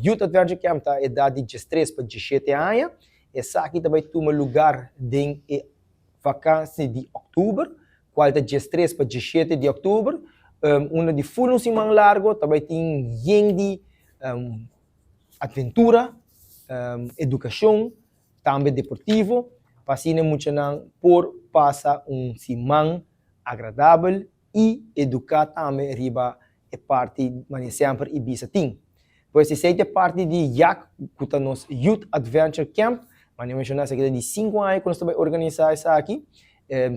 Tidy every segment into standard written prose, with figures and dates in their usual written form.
Youth Adventure Camp tá idade de 3 para 17 anos. Essa aqui também toma lugar em vacância de outubro, qual é de 3 para 17 de outubro. Uma de full semana largo, também tem de aventura, educação, também deportivo, para assim muito por passar semana agradável e educar também riba é parte mas sempre e bisa tem. Pois essa é parte de que tá nos Youth Adventure Camp, mas eu mencionar essa aqui de 5 anos que nós também organizar isso aqui.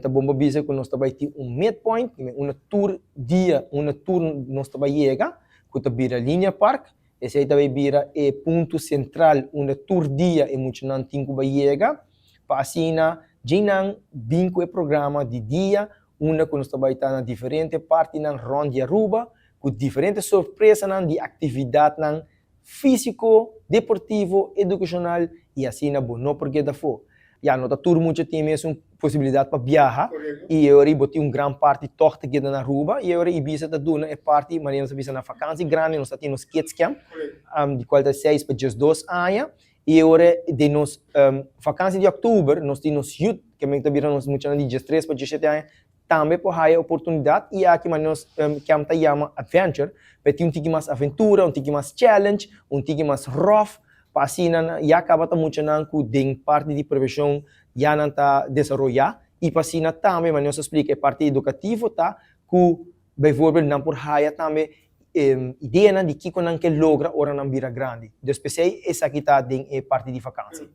Tá bom bisa que nós também tem midpoint, uma tour dia, uma tour nós também chega, que tá vira linha park. Esse aí também vira ponto central, uma tour dia e muito não tem que chega. Para assim jinang binco programa de dia, uma que nós também tá na diferente parte na ronda Aruba, com diferentes surpresas de atividade físico, deportivo, educacional e assim na bom, não porque da for. Já nota tudo muito tem mesmo possibilidade para viajar e eu botei grande parte torta aqui na Aruba e eu Ibiza da duna é parte, mas nós Ibiza na vacância grande, nós temos kids camp, de qualidade 6 para 12 anos. E agora, de nos vacância de outubro, nós temos youth, que também nós muito de 13 para 17 anos, também por aí a oportunidade, e aqui nós que a chama adventure, para ter tique mais aventura, tique mais challenge, tique mais rough, para assim, e acaba muito com den parte de prevenção, já não está desenvolver, e para assim também, mas nós explica, é parte educativa, tá, que, exemplo, não por aí também, ideia de que não que logra ora não vira grande. Então, especialmente essa aqui está em parte de vacância.